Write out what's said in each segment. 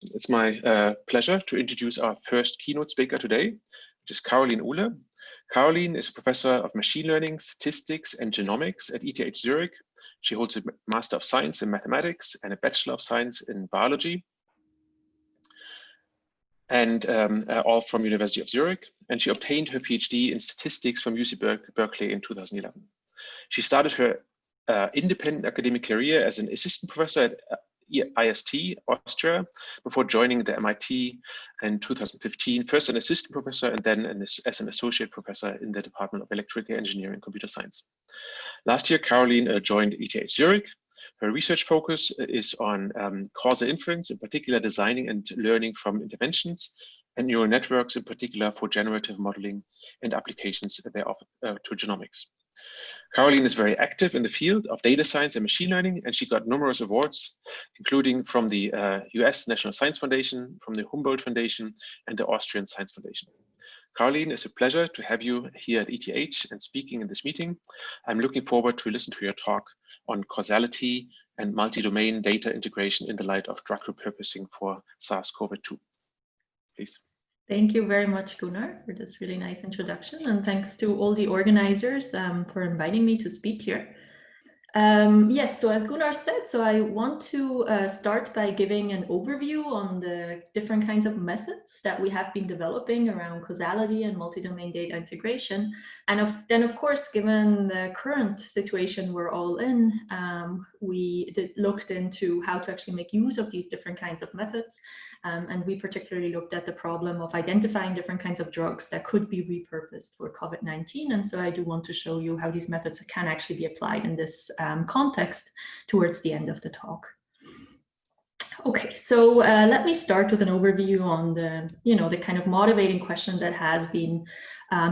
It's my pleasure to introduce our first keynote speaker today, which is Caroline Uhler. Caroline is a professor of machine learning, statistics, and genomics at ETH Zurich. She holds a Master of Science in Mathematics and a Bachelor of Science in Biology, and all from University of Zurich. And she obtained her PhD in statistics from UC Berkeley in 2011. She started her independent academic career as an assistant professor at IST, Austria, before joining the MIT in 2015, first an assistant professor and then as an associate professor in the Department of Electrical Engineering and Computer Science. Last year, Caroline joined ETH Zurich. Her research focus is on causal inference, in particular designing and learning from interventions, and neural networks, in particular for generative modeling and applications thereof to genomics. Caroline is very active in the field of data science and machine learning, and she got numerous awards, including from the US National Science Foundation, from the Humboldt Foundation, and the Austrian Science Foundation. Caroline, it's a pleasure to have you here at ETH and speaking in this meeting. I'm looking forward to listen to your talk on causality and multi-domain data integration in the light of drug repurposing for SARS-CoV2. Please. Thank you very much, Gunnar, for this really nice introduction. And thanks to all the organizers for inviting me to speak here. Yes, so as Gunnar said, so I want to start by giving an overview on the different kinds of methods that we have been developing around causality and multi-domain data integration. And then, of course, given the current situation we're all in, we looked into how to actually make use of these different kinds of methods. And we particularly looked at the problem of identifying different kinds of drugs that could be repurposed for COVID-19. And so I do want to show you how these methods can actually be applied in this context towards the end of the talk. Okay, so let me start with an overview on the, the kind of motivating question that has been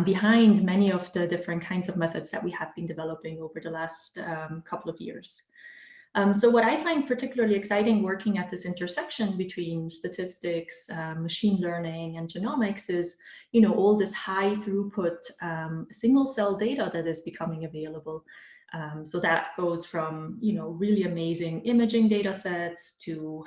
behind many of the different kinds of methods that we have been developing over the last couple of years. So what I find particularly exciting working at this intersection between statistics, machine learning, and genomics is, all this high throughput single cell data that is becoming available. So that goes from, really amazing imaging data sets to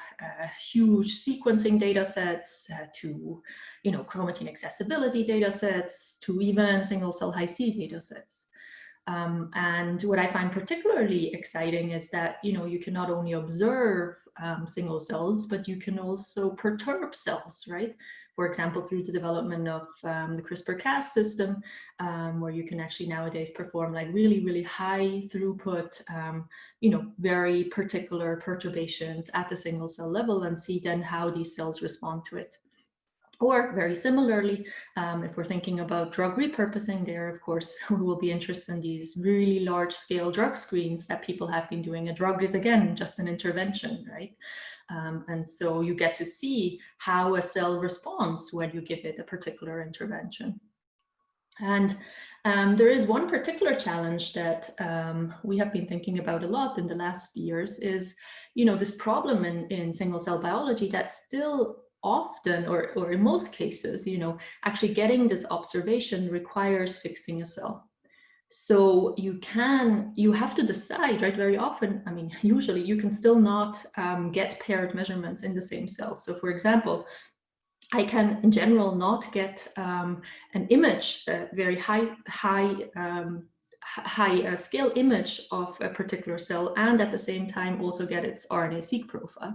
huge sequencing data sets to, chromatin accessibility data sets to even single cell high-C data sets. And what I find particularly exciting is that, you can not only observe single cells, but you can also perturb cells, right? For example, through the development of the CRISPR-Cas system, where you can actually nowadays perform like really, really high throughput, very particular perturbations at the single cell level and see then how these cells respond to it. Or very similarly, if we're thinking about drug repurposing, there, of course, we will be interested in these really large scale drug screens that people have been doing. A drug is, again, just an intervention, right? And so you get to see how a cell responds when you give it a particular intervention. And there is one particular challenge that we have been thinking about a lot in the last years is, this problem in single cell biology that still often, or in most cases, actually getting this observation requires fixing a cell. So you have to decide, right? Very often, usually you can still not get paired measurements in the same cell. So for example, I can in general not get an image, a very high scale image of a particular cell, and at the same time also get its RNA-seq profile.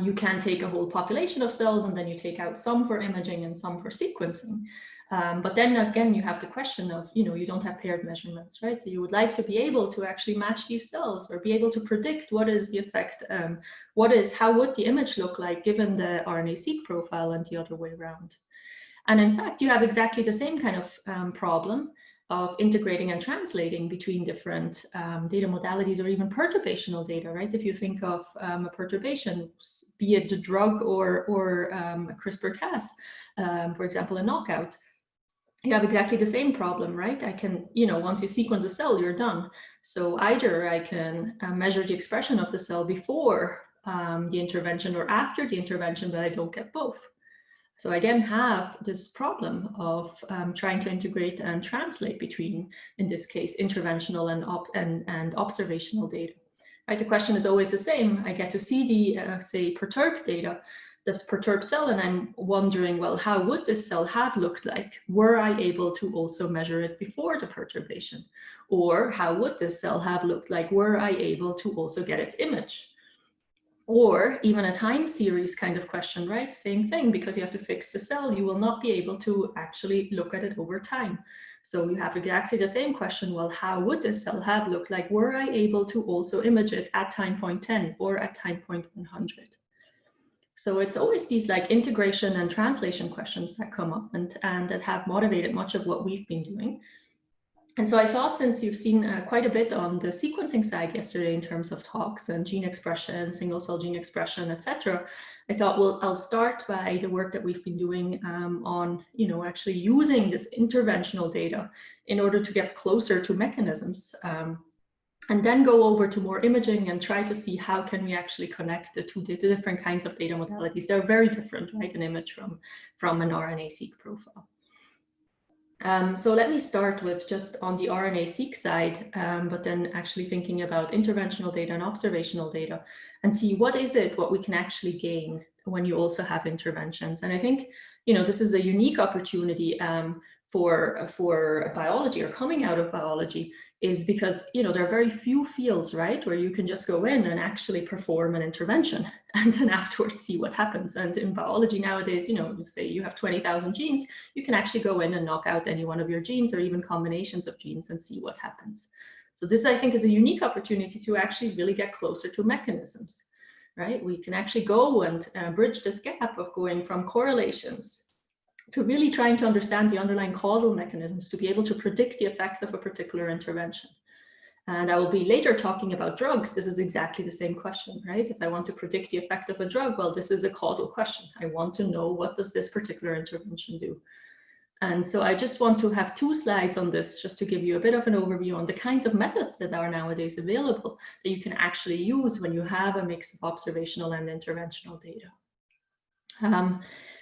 You can take a whole population of cells and then you take out some for imaging and some for sequencing. But then again, you have the question of, you don't have paired measurements, right? So you would like to be able to actually match these cells or be able to predict what is the effect, how would the image look like given the RNA-seq profile and the other way around. And in fact, you have exactly the same kind of problem of integrating and translating between different data modalities or even perturbational data, right? If you think of a perturbation, be it the drug or a CRISPR-Cas, for example, a knockout, you have exactly the same problem, right? I can, once you sequence a cell, you're done. So either I can measure the expression of the cell before the intervention or after the intervention, but I don't get both. So I again have this problem of trying to integrate and translate between, in this case, interventional and observational data. right? The question is always the same. I get to see the, say, perturbed data, the perturbed cell, and I'm wondering, well, how would this cell have looked like were I able to also measure it before the perturbation? Or how would this cell have looked like were I able to also get its image? Or even a time series kind of question, right? Same thing, because you have to fix the cell, you will not be able to actually look at it over time. So you have exactly the same question, well, how would this cell have looked like were I able to also image it at time point 10 or at time point 100? So it's always these like integration and translation questions that come up and that have motivated much of what we've been doing. And so I thought, since you've seen quite a bit on the sequencing side yesterday in terms of talks and gene expression, single cell gene expression, etc., I thought, well, I'll start by the work that we've been doing on, actually using this interventional data in order to get closer to mechanisms, and then go over to more imaging and try to see how can we actually connect the two different kinds of data modalities. They're very different, right? An image from an RNA-seq profile. So let me start with just on the RNA-seq side, but then actually thinking about interventional data and observational data, and see what we can actually gain when you also have interventions. And I think, this is a unique opportunity for biology, or coming out of biology, is because, there are very few fields, right, where you can just go in and actually perform an intervention and then afterwards see what happens. And in biology nowadays, you say you have 20,000 genes, you can actually go in and knock out any one of your genes or even combinations of genes and see what happens. So this, I think, is a unique opportunity to actually really get closer to mechanisms, right? We can actually go and bridge this gap of going from correlations to really trying to understand the underlying causal mechanisms to be able to predict the effect of a particular intervention. And I will be later talking about drugs. This is exactly the same question, right? If I want to predict the effect of a drug, well, this is a causal question. I want to know, what does this particular intervention do? And so I just want to have 2 slides on this, just to give you a bit of an overview on the kinds of methods that are nowadays available that you can actually use when you have a mix of observational and interventional data.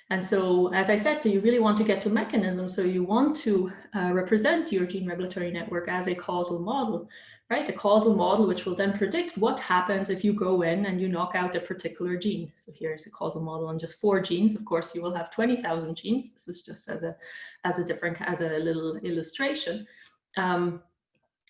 And so, as I said, so you really want to get to mechanisms. So you want to represent your gene regulatory network as a causal model, right? A causal model which will then predict what happens if you go in and you knock out a particular gene. So here's a causal model on just 4 genes. Of course, you will have 20,000 genes. This is just as a little illustration.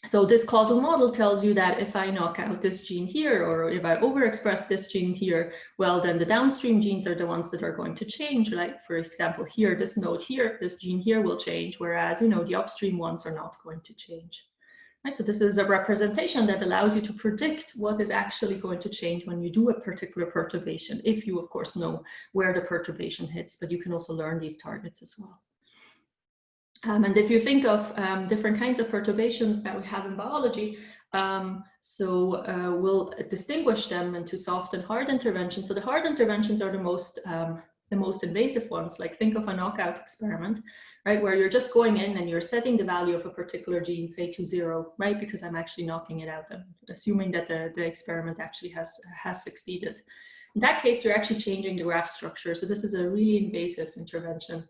So this causal model tells you that if I knock out this gene here, or if I overexpress this gene here, well, then the downstream genes are the ones that are going to change. Like, for example, here, this node here, this gene here will change, whereas, the upstream ones are not going to change. Right? So this is a representation that allows you to predict what is actually going to change when you do a particular perturbation, if you, of course, know where the perturbation hits, but you can also learn these targets as well. And if you think of different kinds of perturbations that we have in biology, we'll distinguish them into soft and hard interventions. So the hard interventions are the most invasive ones. Like, think of a knockout experiment, right, where you're just going in and you're setting the value of a particular gene, say, to 0, right, because I'm actually knocking it out, and assuming that the experiment actually has succeeded. In that case, you're actually changing the graph structure. So this is a really invasive intervention.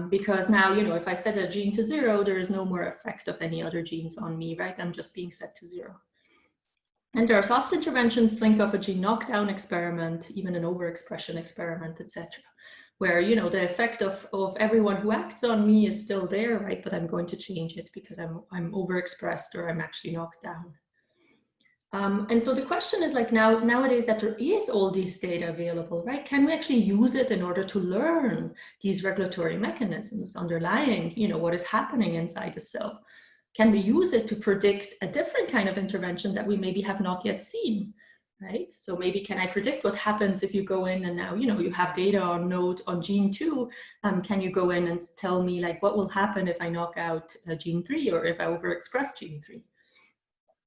Because now, if I set a gene to 0, there is no more effect of any other genes on me, right? I'm just being set to 0. And there are soft interventions. Think of a gene knockdown experiment, even an overexpression experiment, etc., where, the effect of everyone who acts on me is still there, right? But I'm going to change it because I'm overexpressed, or I'm actually knocked down. And so the question is, like, nowadays that there is all these data available, right? Can we actually use it in order to learn these regulatory mechanisms underlying, what is happening inside the cell? Can we use it to predict a different kind of intervention that we maybe have not yet seen, right? So maybe, can I predict what happens if you go in and now, you have data on gene 2, can you go in and tell me, like, what will happen if I knock out gene 3, or if I overexpress gene 3?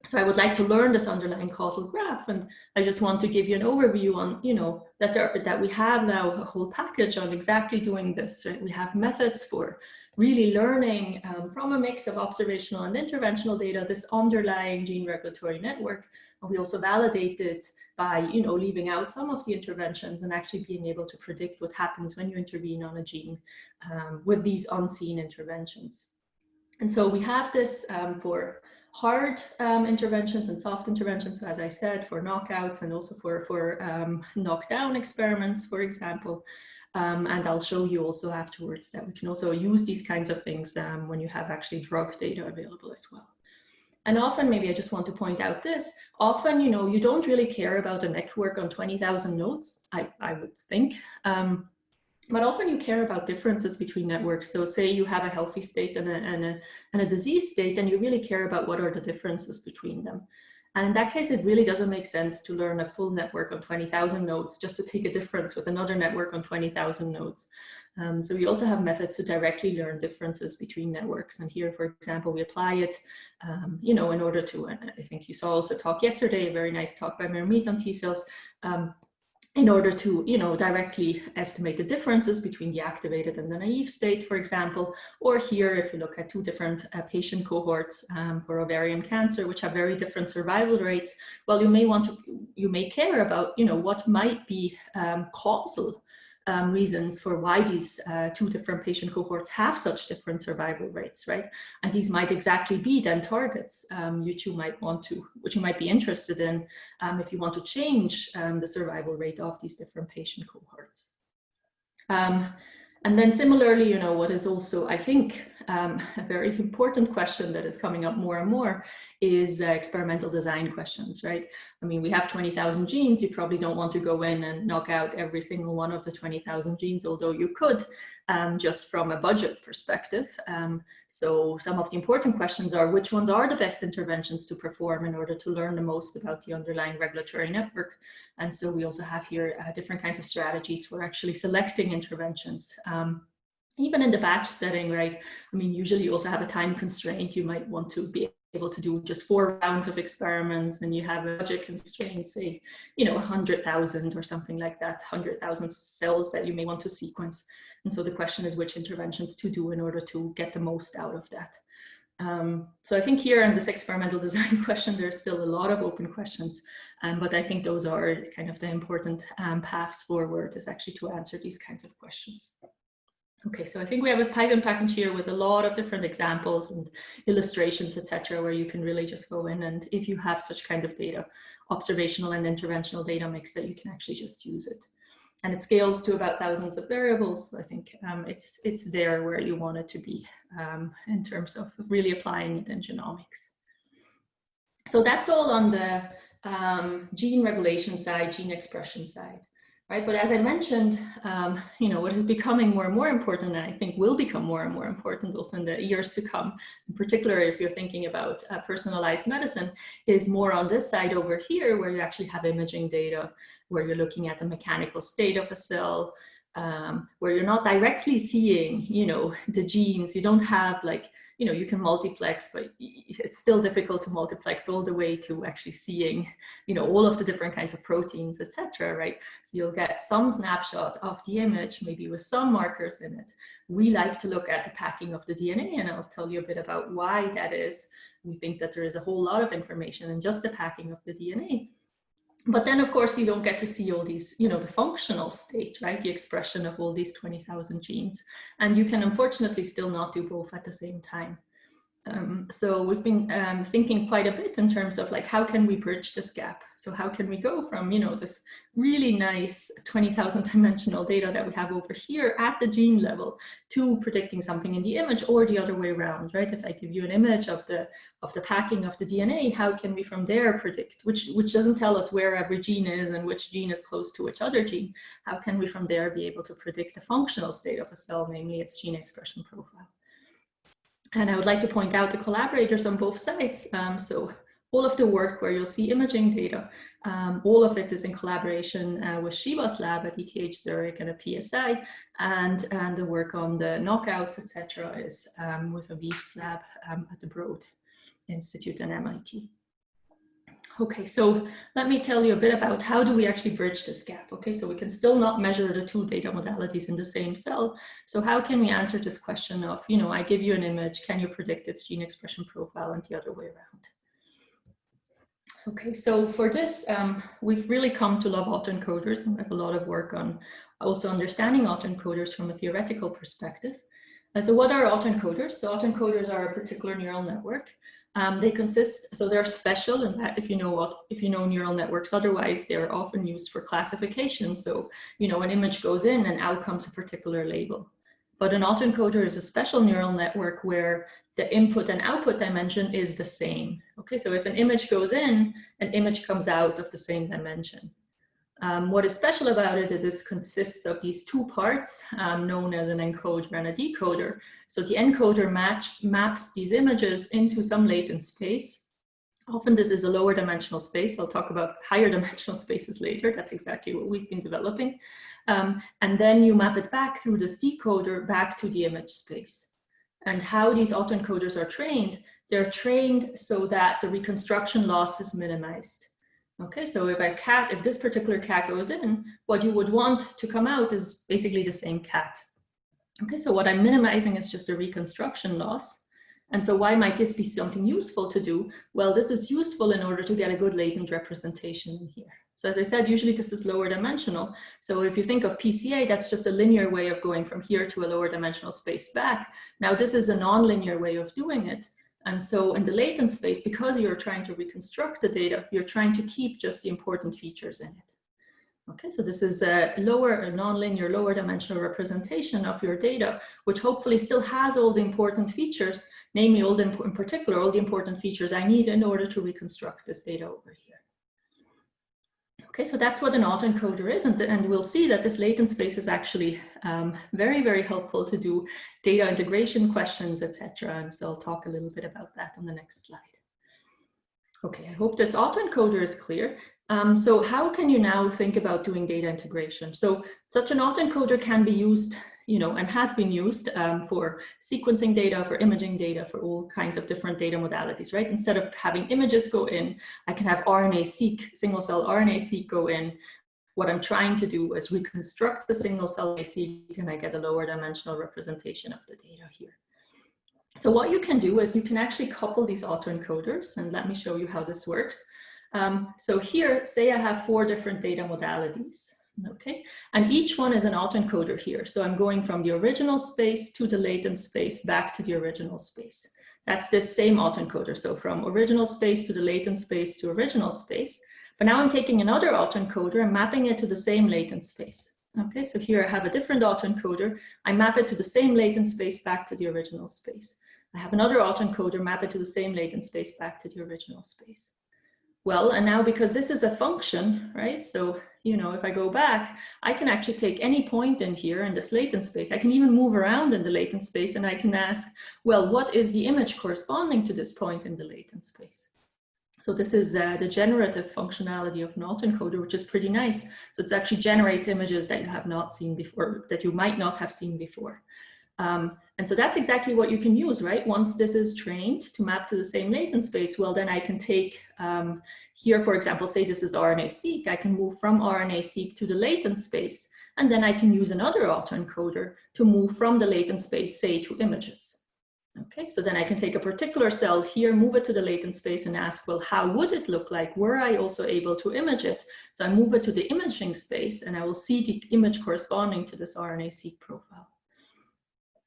So I would like to learn this underlying causal graph, and I just want to give you an overview on, that we have now a whole package on exactly doing this. Right? We have methods for really learning from a mix of observational and interventional data, this underlying gene regulatory network. And we also validate it by, leaving out some of the interventions and actually being able to predict what happens when you intervene on a gene with these unseen interventions. And so we have this for hard interventions and soft interventions. So as I said, for knockouts and also for knockdown experiments, for example. And I'll show you also afterwards that we can also use these kinds of things when you have actually drug data available as well. And often, maybe I just want to point out this, often, you know, you don't really care about a network on 20,000 nodes, I would think. But often you care about differences between networks. So say you have a healthy state and a disease state, and you really care about what are the differences between them. And in that case, it really doesn't make sense to learn a full network on 20,000 nodes just to take a difference with another network on 20,000 nodes. So we also have methods to directly learn differences between networks. And here, for example, we apply it, you know, in order to, and I think you saw also a talk yesterday, a very nice talk by Mermit on T cells, in order to, you know, directly estimate the differences between the activated and the naive state, for example. Or here, if you look at two different patient cohorts for ovarian cancer, which have very different survival rates, well, you may care about, you know, what might be causal reasons for why these two different patient cohorts have such different survival rates, right? And these might exactly be then targets which you might be interested in if you want to change the survival rate of these different patient cohorts. And then similarly, you know, what is also, I think, a very important question that is coming up more and more is experimental design questions, right? I mean, we have 20,000 genes. You probably don't want to go in and knock out every single one of the 20,000 genes, although you could, just from a budget perspective. So some of the important questions are, which ones are the best interventions to perform in order to learn the most about the underlying regulatory network? And so we also have here different kinds of strategies for actually selecting interventions. Even in the batch setting, right? I mean, usually you also have a time constraint. You might want to be able to do just 4 rounds of experiments, and you have a budget constraint, say, you know, 100,000 or something like that, 100,000 cells that you may want to sequence. And so the question is which interventions to do in order to get the most out of that. So I think here in this experimental design question, there's still a lot of open questions, but I think those are kind of the important paths forward, is actually to answer these kinds of questions. Okay, so I think we have a Python package here with a lot of different examples and illustrations, etc., where you can really just go in, and if you have such kind of data, observational and interventional data mix, that you can actually just use it. And it scales to about thousands of variables. So I think it's there where you want it to be in terms of really applying it in genomics. So that's all on the gene regulation side, gene expression side. Right, but as I mentioned, you know, what is becoming more and more important, and I think will become more and more important also in the years to come, in particular if you're thinking about personalized medicine, is more on this side over here, where you actually have imaging data, where you're looking at the mechanical state of a cell, where you're not directly seeing, you know, the genes. You don't have, like, you know, you can multiplex, but it's still difficult to multiplex all the way to actually seeing, you know, all of the different kinds of proteins, etc. Right? So you'll get some snapshot of the image, maybe with some markers in it. We like to look at the packing of the DNA, and I'll tell you a bit about why that is. We think that there is a whole lot of information in just the packing of the DNA. But then, of course, you don't get to see all these, you know, the functional state, right? The expression of all these 20,000 genes. And you can unfortunately still not do both at the same time. So we've been thinking quite a bit in terms of, like, how can we bridge this gap? So how can we go from, you know, this really nice 20,000 dimensional data that we have over here at the gene level to predicting something in the image, or the other way around, right? If I give you an image of the packing of the DNA, how can we from there predict, which doesn't tell us where every gene is and which gene is close to which other gene? How can we from there be able to predict the functional state of a cell, namely its gene expression profile? And I would like to point out the collaborators on both sides. So all of the work where you'll see imaging data, all of it is in collaboration with Shiva's lab at ETH Zurich and a PSI, and the work on the knockouts, etc., is with Aviv's lab at the Broad Institute and MIT. Okay, so let me tell you a bit about how do we actually bridge this gap. Okay, so we can still not measure the two data modalities in the same cell. So how can we answer this question of, you know, I give you an image, can you predict its gene expression profile, and the other way around? Okay, so for this, we've really come to love autoencoders, and we have a lot of work on also understanding autoencoders from a theoretical perspective. So what are autoencoders? So autoencoders are a particular neural network They consist, so they're special in that if you know neural networks, otherwise they're often used for classification. So, an image goes in and out comes a particular label. But an autoencoder is a special neural network where the input and output dimension is the same. Okay, so if an image goes in, an image comes out of the same dimension. What is special about it, this consists of these two parts known as an encoder and a decoder. So the encoder maps these images into some latent space. Often this is a lower dimensional space. I'll talk about higher dimensional spaces later. That's exactly what we've been developing. And then you map it back through this decoder back to the image space. And how these autoencoders are trained, they're trained so that the reconstruction loss is minimized. Okay, so if this particular cat goes in, what you would want to come out is basically the same cat. Okay, so what I'm minimizing is just a reconstruction loss. And so why might this be something useful to do? Well, this is useful in order to get a good latent representation in here. So as I said, usually this is lower dimensional. So if you think of PCA, that's just a linear way of going from here to a lower dimensional space back. Now this is a non-linear way of doing it. And so in the latent space, because you're trying to reconstruct the data, you're trying to keep just the important features in it. Okay, so this is a non-linear, lower dimensional representation of your data, which hopefully still has all the important features, namely in particular, all the important features I need in order to reconstruct this data over here. Okay, so that's what an autoencoder is, and we'll see that this latent space is actually very, very helpful to do data integration questions, etc. And so I'll talk a little bit about that on the next slide. Okay, I hope this autoencoder is clear. So how can you now think about doing data integration? So such an autoencoder can be used, and has been used for sequencing data, for imaging data, for all kinds of different data modalities, right? Instead of having images go in, I can have RNA-seq, single-cell RNA-seq go in. What I'm trying to do is reconstruct the single-cell RNA-seq, and I get a lower dimensional representation of the data here. So what you can do is you can actually couple these autoencoders, and let me show you how this works. So here, say I have 4 different data modalities, okay? And each one is an autoencoder here. So I'm going from the original space to the latent space back to the original space. That's this same autoencoder. So from original space to the latent space to original space. But now I'm taking another autoencoder and mapping it to the same latent space. Okay, so here I have a different autoencoder. I map it to the same latent space back to the original space. I have another autoencoder, map it to the same latent space back to the original space. Well, and now because this is a function, right? So, if I go back, I can actually take any point in here in this latent space. I can even move around in the latent space, and I can ask, well, what is the image corresponding to this point in the latent space? So this is the generative functionality of an autoencoder, which is pretty nice. So it actually generates images that you have not seen before, that you might not have seen before. And so that's exactly what you can use, right? Once this is trained to map to the same latent space, well, then I can take here, for example, say this is RNA-seq. I can move from RNA-seq to the latent space, and then I can use another autoencoder to move from the latent space, say, to images. Okay, so then I can take a particular cell here, move it to the latent space and ask, well, how would it look like? Were I also able to image it? So I move it to the imaging space, and I will see the image corresponding to this RNA-seq profile.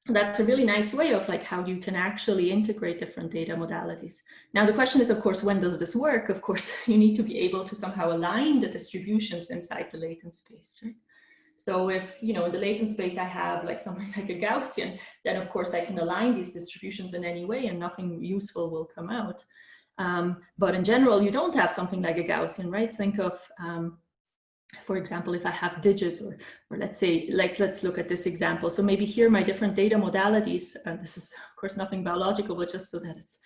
That's a really nice way of how you can actually integrate different data modalities. Now, the question is, of course, when does this work? Of course, you need to be able to somehow align the distributions inside the latent space, right? So if, in the latent space, I have something like a Gaussian, then of course I can align these distributions in any way and nothing useful will come out. But in general, you don't have something like a Gaussian, right? Think of, for example, if I have digits, or let's say, let's look at this example. So maybe here my different data modalities, this is of course nothing biological, but just so that it's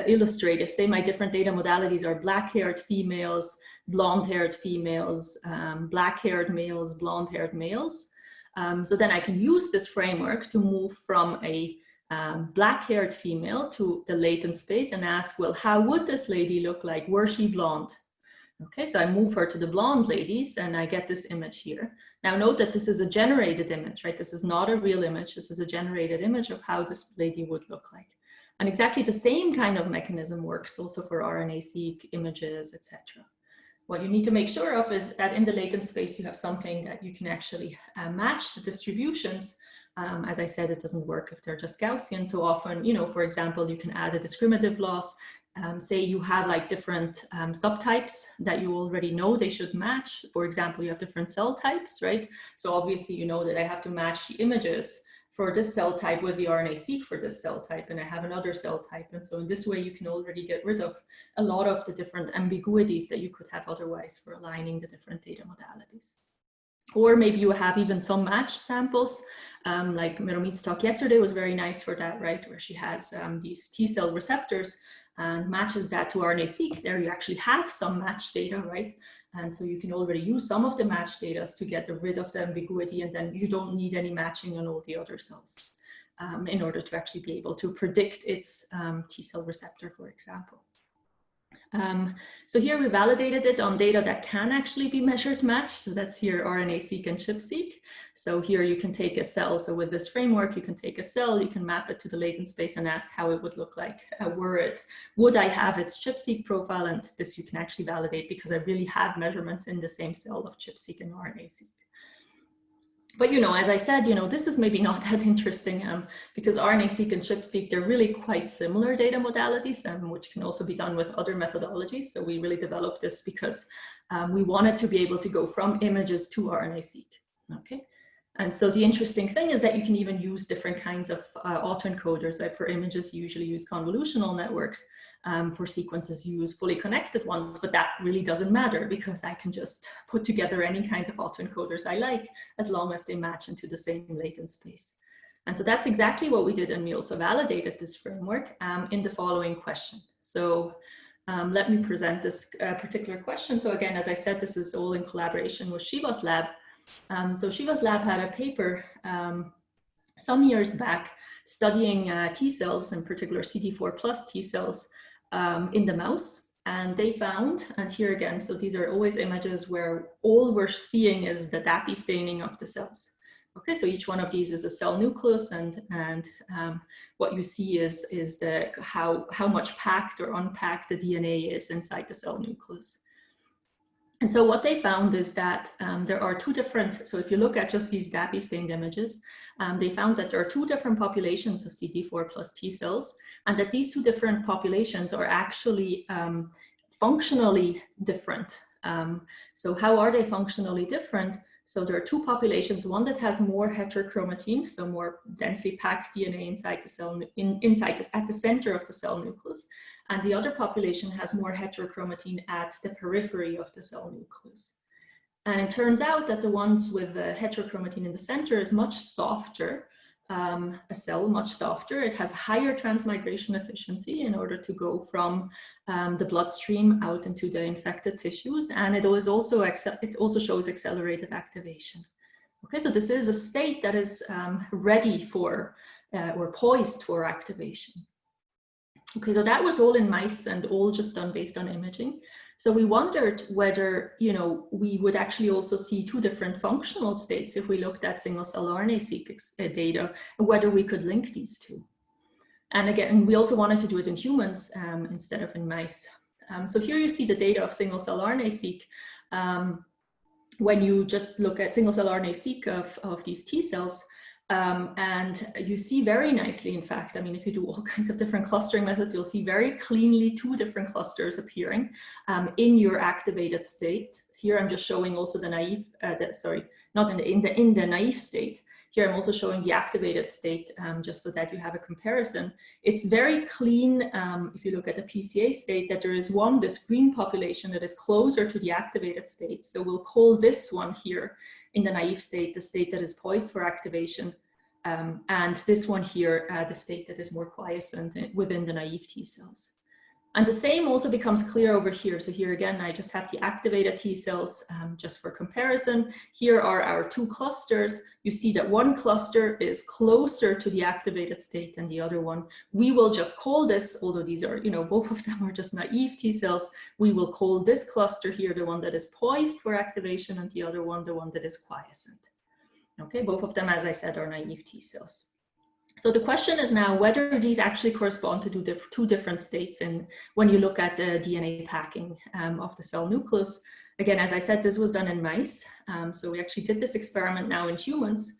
illustrative. Say my different data modalities are black-haired females, blonde-haired females, black-haired males, blonde-haired males. So then I can use this framework to move from a black-haired female to the latent space and ask, well, how would this lady look like? Were she blonde? Okay, so I move her to the blonde ladies and I get this image here. Now note that this is a generated image, right? This is not a real image. This is a generated image of how this lady would look like. And exactly the same kind of mechanism works also for RNA-seq images, etc. What you need to make sure of is that in the latent space, you have something that you can actually match the distributions. As I said, it doesn't work if they're just Gaussian. So often, for example, you can add a discriminative loss. say you have like different subtypes that you already know they should match. For example, you have different cell types, right? So obviously you know that I have to match the images for this cell type with the RNA-seq for this cell type, and I have another cell type. And so in this way, you can already get rid of a lot of the different ambiguities that you could have otherwise for aligning the different data modalities. Or maybe you have even some matched samples, like Meromit's talk yesterday was very nice for that, right? Where she has these T-cell receptors and matches that to RNA-seq. There you actually have some matched data, right? And so you can already use some of the matched data to get rid of the ambiguity, and then you don't need any matching on all the other cells in order to actually be able to predict its T-cell receptor, for example. So here we validated it on data that can actually be measured matched. So that's here RNA-seq and ChIP-seq. So here you can take a cell. So with this framework, you can take a cell, you can map it to the latent space and ask how it would look like would I have its ChIP-seq profile? And this you can actually validate because I really have measurements in the same cell of ChIP-seq and RNA-seq. But, you know, as I said, you know, this is maybe not that interesting because RNA-seq and ChIP-seq, they're really quite similar data modalities, which can also be done with other methodologies. So we really developed this because we wanted to be able to go from images to RNA-seq, okay? And so the interesting thing is that you can even use different kinds of autoencoders, right? For images, you usually use convolutional networks. For sequences, you use fully connected ones, but that really doesn't matter because I can just put together any kinds of autoencoders I like as long as they match into the same latent space. And so that's exactly what we did, and we also validated this framework in the following question. So let me present this particular question. So again, as I said, this is all in collaboration with Shiva's lab. So Shiva's lab had a paper some years back studying T cells, in particular CD4 plus T cells in the mouse. And they found, and here again, so these are always images where all we're seeing is the DAPI staining of the cells. Okay, so each one of these is a cell nucleus, and what you see is the how much packed or unpacked the DNA is inside the cell nucleus. And so what they found is that there are two different, so if you look at just these DAPI stained images, they found that there are two different populations of CD4 plus T cells, and that these two different populations are actually functionally different. So how are they functionally different? So there are two populations, one that has more heterochromatin, so more densely packed DNA inside the cell, at the center of the cell nucleus. And the other population has more heterochromatin at the periphery of the cell nucleus. And it turns out that the ones with the heterochromatin in the center is much softer, a cell much softer. It has higher transmigration efficiency in order to go from the bloodstream out into the infected tissues. And it also shows accelerated activation. Okay, so this is a state that is ready for or poised for activation. Okay, so that was all in mice and all just done based on imaging. So we wondered whether, you know, we would actually also see two different functional states if we looked at single-cell RNA-seq data, and whether we could link these two. And again, we also wanted to do it in humans instead of in mice. So here you see the data of single-cell RNA-seq. When you just look at single-cell RNA-seq of these T cells, and you see very nicely, in fact, I mean, if you do all kinds of different clustering methods, you'll see very cleanly two different clusters appearing in your activated state. Here I'm just showing also the naive, not in the naive state. Here I'm also showing the activated state, just so that you have a comparison. It's very clean, if you look at the PCA state, that there is this green population that is closer to the activated state. So we'll call this one here in the naive state, the state that is poised for activation, and this one here, the state that is more quiescent within the naive T cells. And the same also becomes clear over here. So here again, I just have the activated T cells just for comparison. Here are our two clusters. You see that one cluster is closer to the activated state than the other one. We will just call this, although these are, you know, both of them are just naive T cells, we will call this cluster here the one that is poised for activation, and the other one the one that is quiescent. Okay, both of them, as I said, are naive T cells. So the question is now whether these actually correspond to two different states when you look at the DNA packing of the cell nucleus. Again, as I said, this was done in mice. So we actually did this experiment now in humans.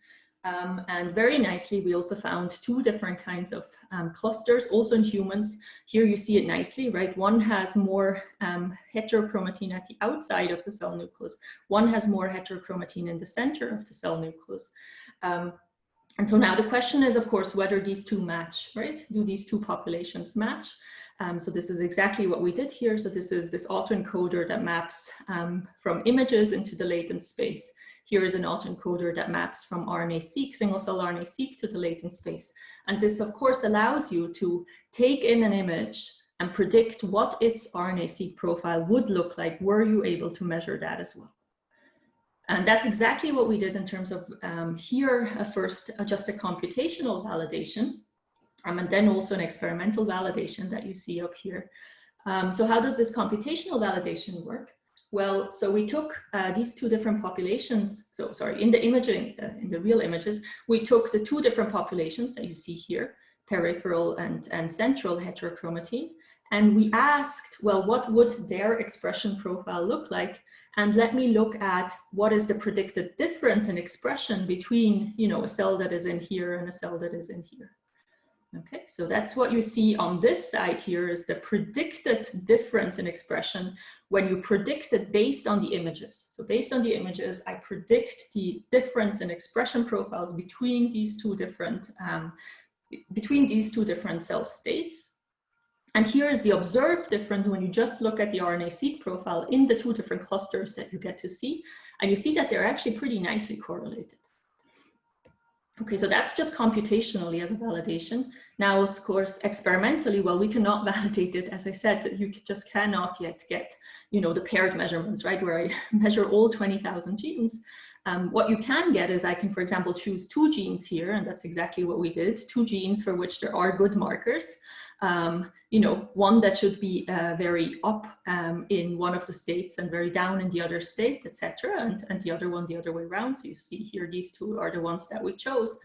And very nicely, we also found two different kinds of clusters, also in humans. Here you see it nicely, right? One has more heterochromatin at the outside of the cell nucleus. One has more heterochromatin in the center of the cell nucleus. And so now the question is, of course, whether these two match, right? Do these two populations match? So this is exactly what we did here. So this is this autoencoder that maps from images into the latent space. Here is an autoencoder that maps from RNA-seq, single-cell RNA-seq to the latent space. And this, of course, allows you to take in an image and predict what its RNA-seq profile would look like were you able to measure that as well. And that's exactly what we did in terms of here, first just a computational validation, and then also an experimental validation that you see up here. So how does this computational validation work? Well, so we took these two different populations. So sorry, in the imaging, in the real images, we took the two different populations that you see here, peripheral and central heterochromatin. And we asked, well, what would their expression profile look like? And let me look at what is the predicted difference in expression between, you know, a cell that is in here and a cell that is in here. Okay, so that's what you see on this side here is the predicted difference in expression when you predict it based on the images. So based on the images, I predict the difference in expression profiles between these two different cell states. And here is the observed difference when you just look at the RNA-seq profile in the two different clusters that you get to see. And you see that they're actually pretty nicely correlated. Okay, so that's just computationally as a validation. Now, of course, experimentally, well, we cannot validate it. As I said, that you just cannot yet get, you know, the paired measurements, right, where I measure all 20,000 genes. What you can get is I can, for example, choose two genes here, and that's exactly what we did, two genes for which there are good markers. You know, one that should be very up in one of the states and very down in the other state, etc., and the other one the other way around. So you see here, these two are the ones that we chose.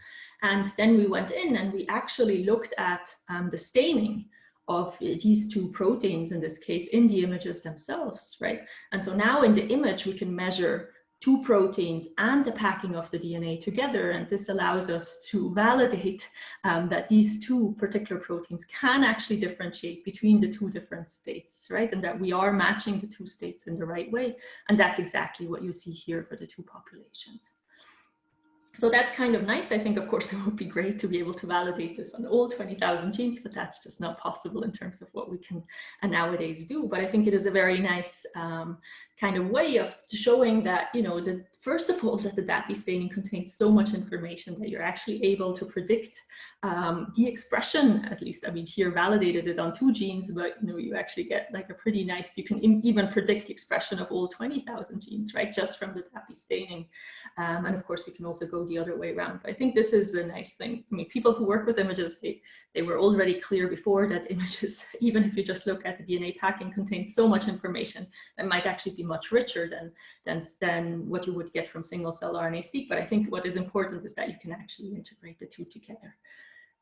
And then we went in and we actually looked at the staining of these two proteins, in this case, in the images themselves, right? And so now in the image, we can measure two proteins and the packing of the DNA together. And this allows us to validate that these two particular proteins can actually differentiate between the two different states, right? And that we are matching the two states in the right way. And that's exactly what you see here for the two populations. So that's kind of nice. I think, of course, it would be great to be able to validate this on all 20,000 genes, but that's just not possible in terms of what we can nowadays do. But I think it is a very nice kind of way of showing that, you know, first of all, that the DAPI staining contains so much information that you're actually able to predict the expression, at least, I mean, here validated it on two genes, but, you know, you actually get like a pretty nice, you can even predict the expression of all 20,000 genes, right, just from the DAPI staining. And of course, you can also go the other way around. But I think this is a nice thing. I mean, people who work with images, they were already clear before that images, even if you just look at the DNA packing, contains so much information that might actually be much richer than what you would get from single cell RNA-seq. But I think what is important is that you can actually integrate the two together.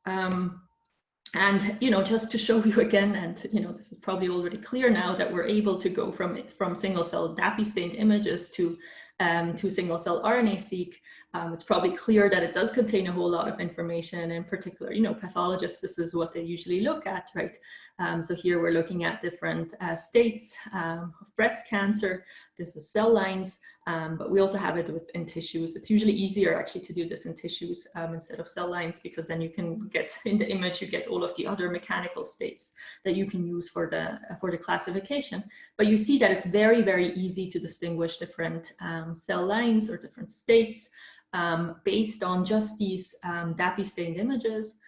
And, you know, just to show you again, and, you know, this is probably already clear now that we're able to go from single cell DAPI stained images to single cell RNA-seq. It's probably clear that it does contain a whole lot of information. In particular, you know, pathologists, this is what they usually look at, right? So here we're looking at different states of breast cancer. This is cell lines, but we also have it in tissues. It's usually easier actually to do this in tissues instead of cell lines, because then you can get in the image, you get all of the other mechanical states that you can use for the classification. But you see that it's very, very easy to distinguish different cell lines or different states based on just these DAPI stained images.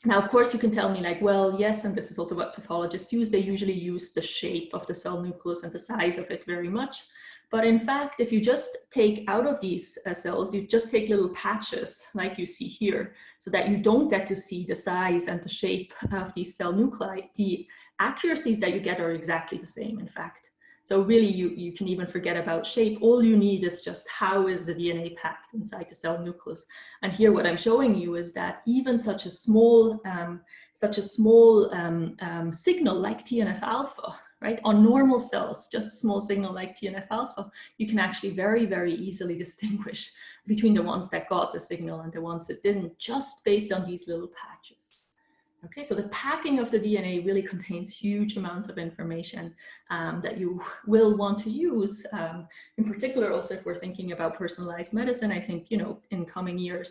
Now, of course, you can tell me like, well, yes, and this is also what pathologists use. They usually use the shape of the cell nucleus and the size of it very much. But in fact, if you just take out of these cells, you just take little patches like you see here, so that you don't get to see the size and the shape of these cell nuclei, the accuracies that you get are exactly the same, in fact. So really, you can even forget about shape. All you need is just how is the DNA packed inside the cell nucleus. And here what I'm showing you is that even such a small signal like TNF alpha, right? On normal cells, just a small signal like TNF alpha, you can actually very, very easily distinguish between the ones that got the signal and the ones that didn't, just based on these little patches. Okay, so the packing of the DNA really contains huge amounts of information that you will want to use. In particular, also if we're thinking about personalized medicine, I think, you know, in coming years,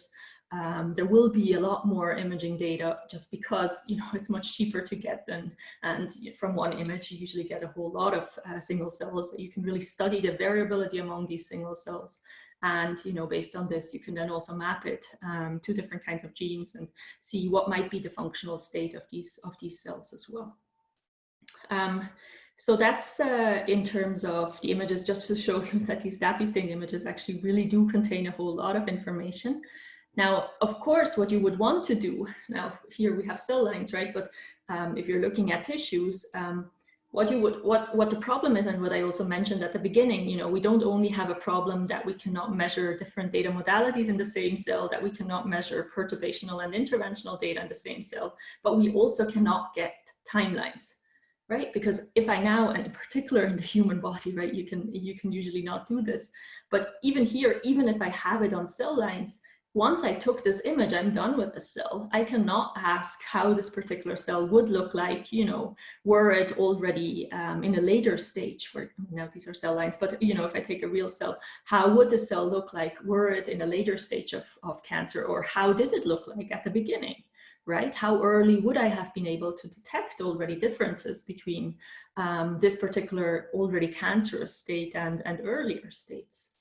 there will be a lot more imaging data just because, you know, it's much cheaper to get than, and from one image, you usually get a whole lot of single cells that you can really study the variability among these single cells. And, you know, based on this, you can then also map it to different kinds of genes and see what might be the functional state of these cells as well. So that's in terms of the images, just to show you that these DAPI stained images actually really do contain a whole lot of information. Now, of course, what you would want to do, now here we have cell lines, right? But if you're looking at tissues, what the problem is, and what I also mentioned at the beginning, you know, we don't only have a problem that we cannot measure different data modalities in the same cell, that we cannot measure perturbational and interventional data in the same cell, but we also cannot get timelines, right? Because if I now, and in particular in the human body, right, you can usually not do this, but even here, even if I have it on cell lines, once I took this image, I'm done with the cell. I cannot ask how this particular cell would look like, you know, were it already in a later stage. For now, these are cell lines, but, you know, if I take a real cell, how would the cell look like? Were it in a later stage of cancer, or how did it look like at the beginning, right? How early would I have been able to detect already differences between this particular already cancerous state and earlier states?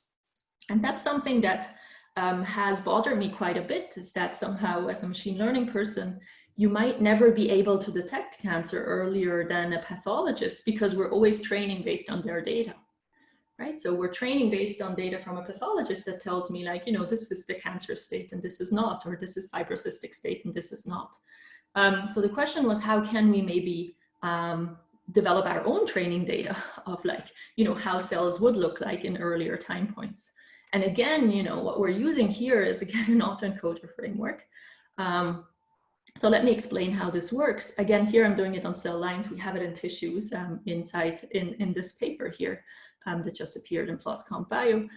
And that's something that has bothered me quite a bit, is that somehow as a machine learning person, you might never be able to detect cancer earlier than a pathologist, because we're always training based on their data, right? So we're training based on data from a pathologist that tells me, like, you know, this is the cancer state and this is not, or this is fibrocystic state and this is not. So the question was, how can we maybe develop our own training data of, like, you know, how cells would look like in earlier time points? And again, you know, what we're using here is, again, an autoencoder framework. So let me explain how this works. Again, here I'm doing it on cell lines. We have it in tissues inside in this paper here that just appeared in PLOS Comp Bio.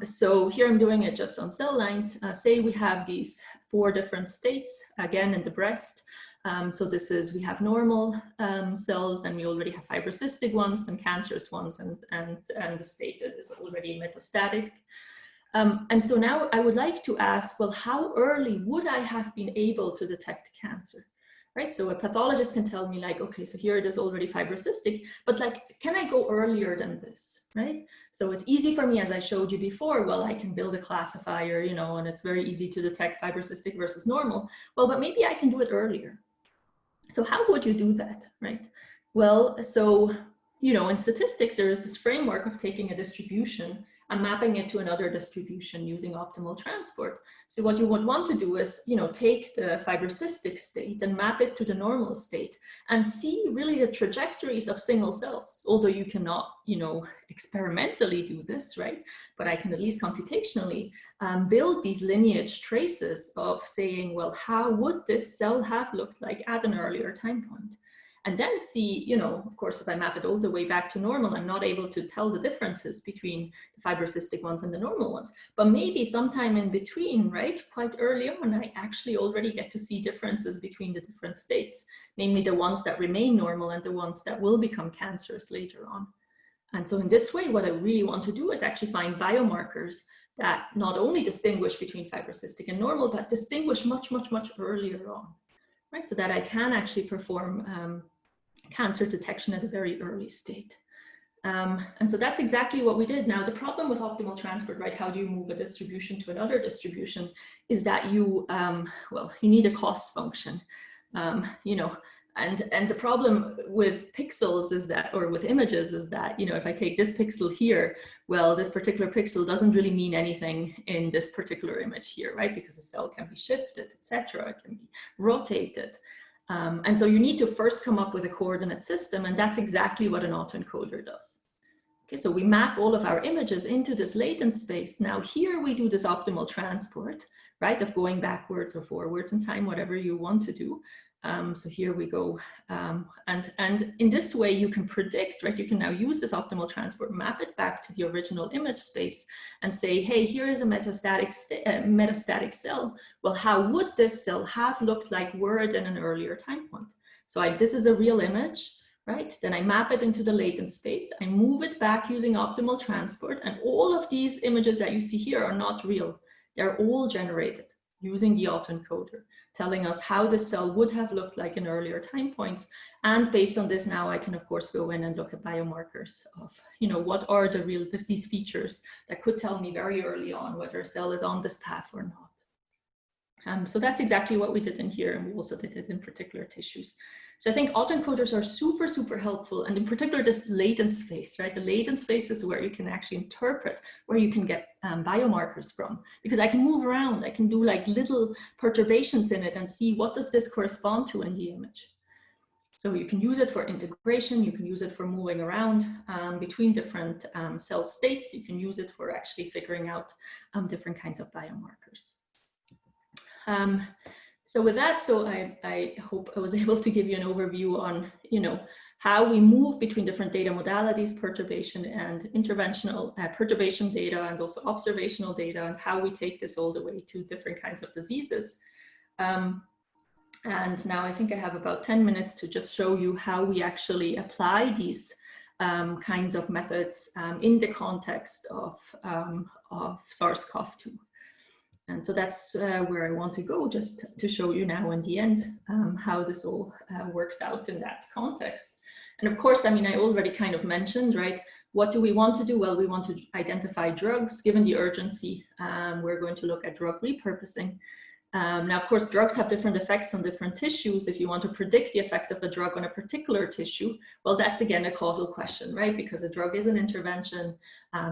So here I'm doing it just on cell lines. Say we have these 4 different states, again, in the breast. So this is, we have normal cells, and we already have fibrocystic ones, and cancerous ones, and the state that is already metastatic. And so now I would like to ask, well, how early would I have been able to detect cancer, right? So a pathologist can tell me, like, okay, so here it is already fibrocystic, but, like, can I go earlier than this, right? So it's easy for me, as I showed you before, well, I can build a classifier, you know, and it's very easy to detect fibrocystic versus normal. Well, but maybe I can do it earlier. So how would you do that, right? Well, so, you know, in statistics, there is this framework of taking a distribution and mapping it to another distribution using optimal transport. So what you would want to do is, you know, take the fibrocystic state and map it to the normal state and see really the trajectories of single cells. Although you cannot, you know, experimentally do this, right? But I can at least computationally build these lineage traces of saying, well, how would this cell have looked like at an earlier time point? And then see, you know, of course, if I map it all the way back to normal, I'm not able to tell the differences between the fibrocystic ones and the normal ones. But maybe sometime in between, right, quite early on, I actually already get to see differences between the different states, namely the ones that remain normal and the ones that will become cancerous later on. And so in this way, what I really want to do is actually find biomarkers that not only distinguish between fibrocystic and normal, but distinguish much, much, much earlier on, right? So that I can actually perform cancer detection at a very early state. And so that's exactly what we did. Now, the problem with optimal transport, right, how do you move a distribution to another distribution, is that you, well, you need a cost function, you know, and the problem with pixels is that, or with images is that, you know, if I take this pixel here, well, this particular pixel doesn't really mean anything in this particular image here, right? Because the cell can be shifted, etc. It can be rotated. And so you need to first come up with a coordinate system, and that's exactly what an autoencoder does, Okay, so we map all of our images into this latent space. Now here we do this optimal transport, right, of going backwards or forwards in time, whatever you want to do. So here we go. And in this way, you can predict, right? You can now use this optimal transport, map it back to the original image space and say, hey, here is a metastatic cell. Well, how would this cell have looked like were it in an earlier time point? So this is a real image, right? Then I map it into the latent space. I move it back using optimal transport. And all of these images that you see here are not real. They're all generated using the autoencoder, telling us how the cell would have looked like in earlier time points. And based on this, now I can, of course, go in and look at biomarkers of, you know, what are the real, these features that could tell me very early on whether a cell is on this path or not. So that's exactly what we did in here. And we also did it in particular tissues. So I think autoencoders are super, super helpful. And in particular, this latent space, right? The latent space is where you can actually interpret, where you can get biomarkers from, because I can move around. I can do like little perturbations in it and see what does this correspond to in the image. So you can use it for integration. You can use it for moving around between different cell states. You can use it for actually figuring out different kinds of biomarkers. So with that, so I hope I was able to give you an overview on, you know, how we move between different data modalities, perturbation and interventional perturbation data, and also observational data, and how we take this all the way to different kinds of diseases. And now I think I have about 10 minutes to just show you how we actually apply these kinds of methods in the context of SARS-CoV2. And so that's where I want to go, just to show you now in the end how this all works out in that context. And of course, I mean, I already kind of mentioned, right? What do we want to do? Well, we want to identify drugs. Given the urgency, we're going to look at drug repurposing. Now, of course, drugs have different effects on different tissues. If you want to predict the effect of a drug on a particular tissue, well, that's again a causal question, right? Because a drug is an intervention.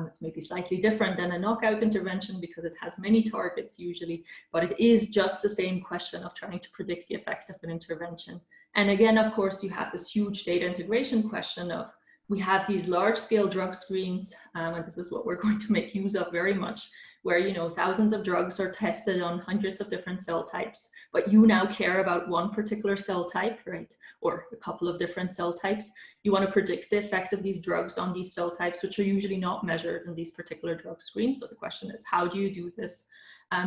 It's maybe slightly different than a knockout intervention because it has many targets usually, but it is just the same question of trying to predict the effect of an intervention. And again, of course, you have this huge data integration question of, we have these large-scale drug screens, and this is what we're going to make use of very much, where, you know, thousands of drugs are tested on hundreds of different cell types, but you now care about one particular cell type, right? Or a couple of different cell types. You want to predict the effect of these drugs on these cell types, which are usually not measured in these particular drug screens. So the question is, how do you do this?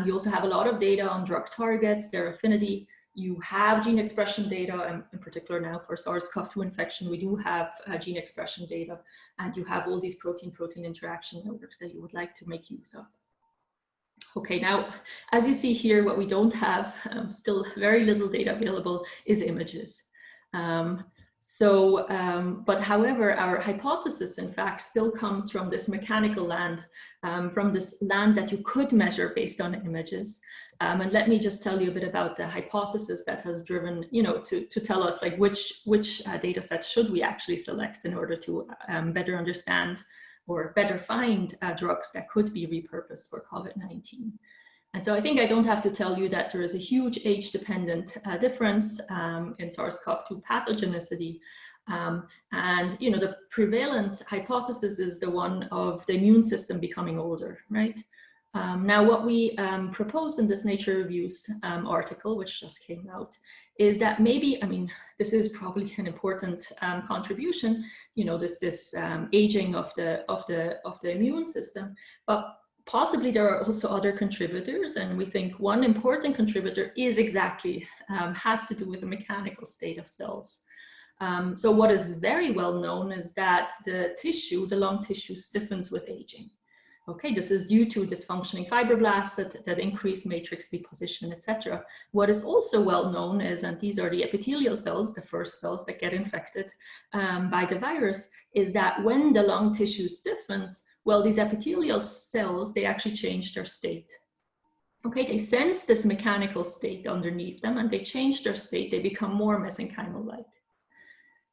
You also have a lot of data on drug targets, their affinity. You have gene expression data, and in particular now for SARS-CoV2 infection, we do have gene expression data, and you have all these protein-protein interaction networks that you would like to make use of. Okay, now, as you see here, what we don't have, still very little data available, is images. But however, our hypothesis, in fact, still comes from this mechanical land, from this land that you could measure based on images. And let me just tell you a bit about the hypothesis that has driven, you know, to tell us like which data sets should we actually select in order to better understand or better find drugs that could be repurposed for COVID-19. And so I think I don't have to tell you that there is a huge age-dependent difference in SARS-CoV2 pathogenicity. And, you know, the prevalent hypothesis is the one of the immune system becoming older, right? Now, what we proposed in this Nature Reviews article, which just came out, is that maybe, I mean, this is probably an important contribution, you know, this aging of the immune system, but possibly there are also other contributors, and we think one important contributor is exactly has to do with the mechanical state of cells. So what is very well known is that the lung tissue stiffens with aging. Okay, this is due to dysfunctioning fibroblasts that increase matrix deposition, etc. What is also well known is, and these are the epithelial cells, the first cells that get infected by the virus, is that when the lung tissue stiffens, well, these epithelial cells, they actually change their state. Okay, they sense this mechanical state underneath them and they change their state, they become more mesenchymal-like.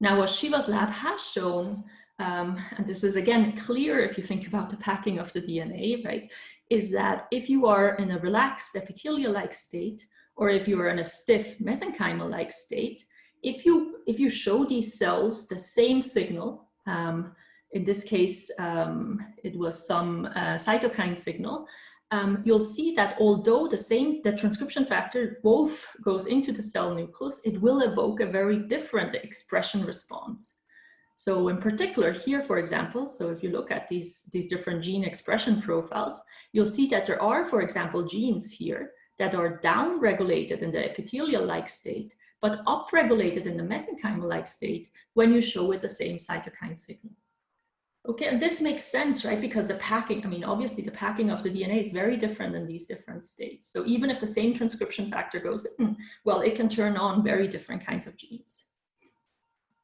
Now, what Shiva's lab has shown, and this is again clear if you think about the packing of the DNA, right, is that if you are in a relaxed epithelial-like state, or if you are in a stiff mesenchymal-like state, if you show these cells the same signal, in this case, it was some cytokine signal, you'll see that although the transcription factor both goes into the cell nucleus, it will evoke a very different expression response. So in particular here, for example, so if you look at these different gene expression profiles, you'll see that there are, for example, genes here that are down-regulated in the epithelial-like state, but upregulated in the mesenchymal-like state when you show it the same cytokine signal. Okay, and this makes sense, right? Because the packing, I mean, obviously the packing of the DNA is very different in these different states. So even if the same transcription factor goes in, well, it can turn on very different kinds of genes.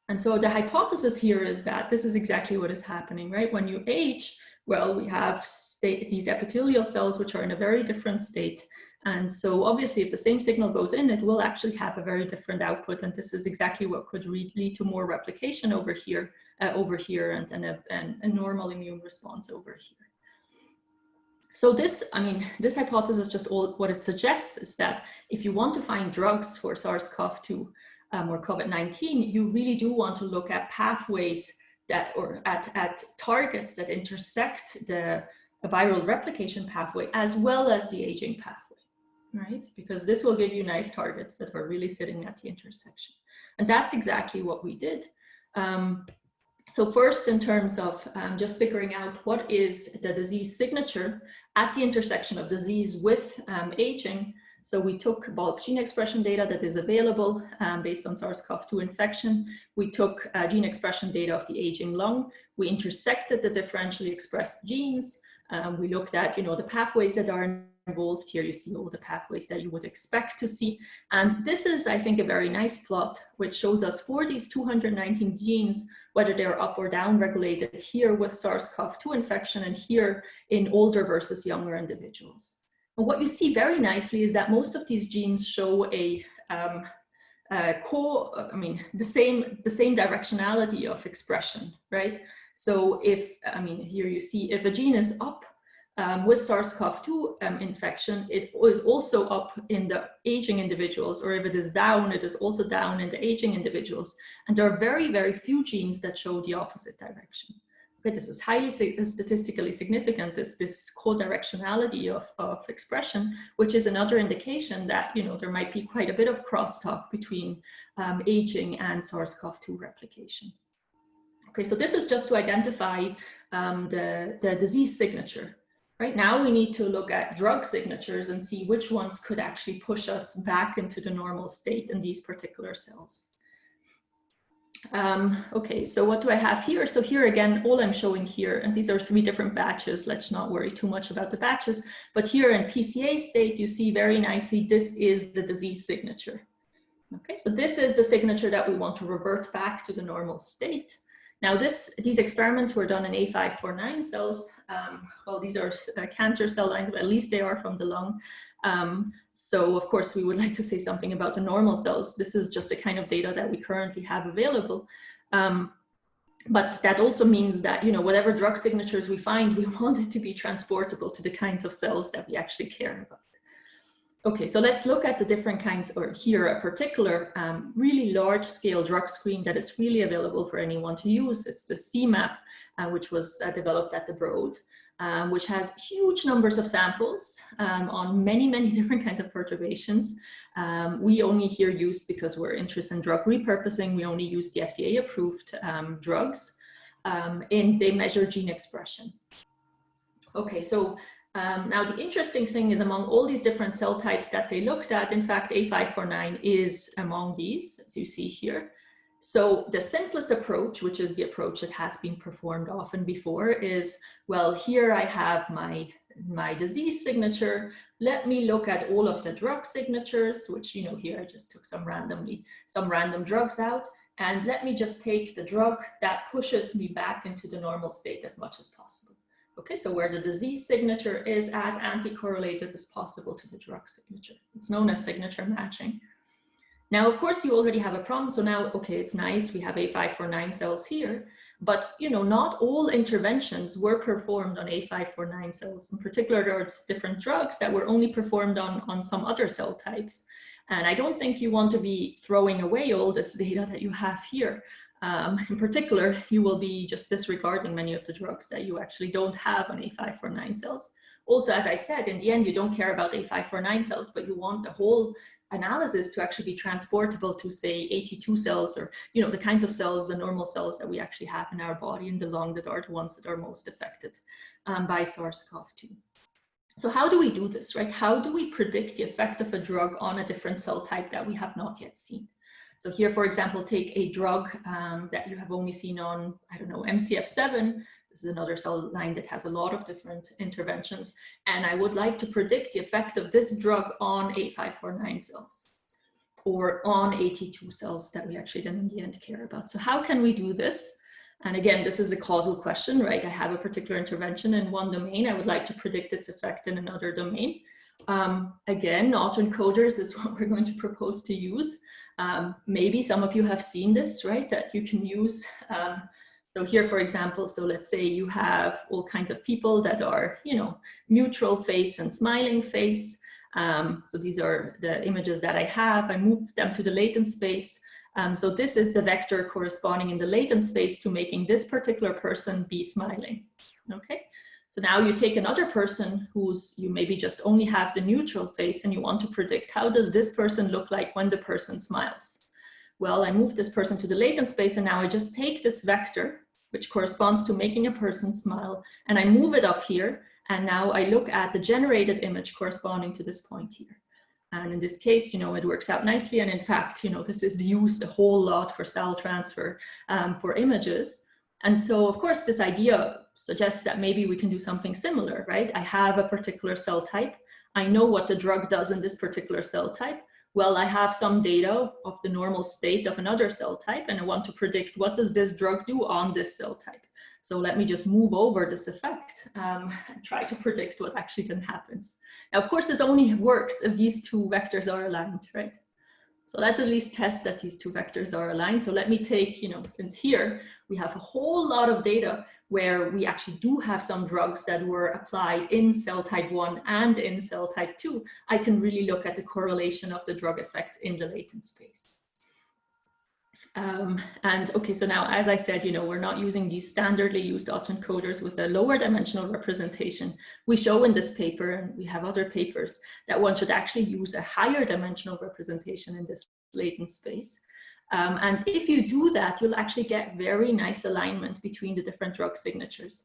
And so the hypothesis here is that this is exactly what is happening, right? When you age, well, we have these epithelial cells, which are in a very different state. And so obviously, if the same signal goes in, it will actually have a very different output. And this is exactly what could lead to more replication over here, and a normal immune response over here. So this, I mean, this hypothesis, just all what it suggests is that if you want to find drugs for SARS-CoV-2 or COVID-19, you really do want to look at pathways that, or at targets that intersect the viral replication pathway as well as the aging pathway, right? Because this will give you nice targets that are really sitting at the intersection. And that's exactly what we did. So first, in terms of just figuring out what is the disease signature at the intersection of disease with aging. So we took bulk gene expression data that is available based on SARS-CoV-2 infection. We took gene expression data of the aging lung. We intersected the differentially expressed genes. We looked at, the pathways that are involved. Here you see all the pathways that you would expect to see. And this is, I think, a very nice plot, which shows us for these 219 genes, whether they're up or down regulated here with SARS-CoV-2 infection and here in older versus younger individuals. And what you see very nicely is that most of these genes show the same directionality of expression, right? So if, here you see if a gene is up with SARS-CoV-2 infection, it is also up in the aging individuals, or if it is down, it is also down in the aging individuals. And there are very, very few genes that show the opposite direction. Okay, this is highly statistically significant, this co-directionality of expression, which is another indication that, there might be quite a bit of crosstalk between aging and SARS-CoV-2 replication. Okay, so this is just to identify the disease signature. Right now, we need to look at drug signatures and see which ones could actually push us back into the normal state in these particular cells. Okay, so what do I have here? So here again, all I'm showing here, and these are 3 different batches. Let's not worry too much about the batches. But here in PCA state, you see very nicely, this is the disease signature. Okay, so this is the signature that we want to revert back to the normal state. Now these experiments were done in A549 cells. Well, these are cancer cell lines, but at least they are from the lung. So of course we would like to say something about the normal cells. This is just the kind of data that we currently have available. But that also means that, whatever drug signatures we find, we want it to be transportable to the kinds of cells that we actually care about. Okay, so let's look at the different kinds, or here a particular really large scale drug screen that is really available for anyone to use. It's the CMAP, which was developed at the Broad, which has huge numbers of samples on many, many different kinds of perturbations. We only here use, because we're interested in drug repurposing, we only use the FDA approved drugs, and they measure gene expression. Okay, so now the interesting thing is, among all these different cell types that they looked at, in fact, A549 is among these, as you see here. So the simplest approach, which is the approach that has been performed often before, is, well, here I have my disease signature. Let me look at all of the drug signatures, which, here I just took some random drugs out, and let me just take the drug that pushes me back into the normal state as much as possible. Okay, so where the disease signature is as anti-correlated as possible to the drug signature. It's known as signature matching. Now, of course, you already have a problem. So now, okay, it's nice, we have A549 cells here, but not all interventions were performed on A549 cells. In particular, there are different drugs that were only performed on some other cell types. And I don't think you want to be throwing away all this data that you have here. In particular, you will be just disregarding many of the drugs that you actually don't have on A549 cells. Also, as I said, in the end, you don't care about A549 cells, but you want the whole analysis to actually be transportable to, say, AT2 cells, or the kinds of cells, the normal cells that we actually have in our body in the lung, that are the ones that are most affected by SARS-CoV2. So how do we do this, right? How do we predict the effect of a drug on a different cell type that we have not yet seen? So here, for example, take a drug that you have only seen on, I don't know, MCF7. This is another cell line that has a lot of different interventions. And I would like to predict the effect of this drug on A549 cells or on AT2 cells that we actually then in the end care about. So how can we do this? And again, this is a causal question, right? I have a particular intervention in one domain. I would like to predict its effect in another domain. Again, autoencoders is what we're going to propose to use. Maybe some of you have seen this, right? That you can use. So here, for example, so let's say you have all kinds of people that are, neutral face and smiling face. So these are the images that I have. I moved them to the latent space. So this is the vector corresponding in the latent space to making this particular person be smiling, okay? So now you take another person you maybe just only have the neutral face, and you want to predict, how does this person look like when the person smiles? Well, I moved this person to the latent space, and now I just take this vector, which corresponds to making a person smile, and I move it up here, and now I look at the generated image corresponding to this point here. And in this case, it works out nicely. And in fact, this is used a whole lot for style transfer for images. And so, of course, this idea suggests that maybe we can do something similar, right? I have a particular cell type. I know what the drug does in this particular cell type. Well, I have some data of the normal state of another cell type, and I want to predict, what does this drug do on this cell type? So let me just move over this effect and try to predict what actually then happens. Now, of course, this only works if these two vectors are aligned, right? So let's at least test that these two vectors are aligned. So let me take, since here we have a whole lot of data where we actually do have some drugs that were applied in cell type 1 and in cell type 2, I can really look at the correlation of the drug effects in the latent space. And okay, so now, as I said, we're not using these standardly used autoencoders with a lower dimensional representation. We show in this paper, and we have other papers, that one should actually use a higher dimensional representation in this latent space. And if you do that, you'll actually get very nice alignment between the different drug signatures.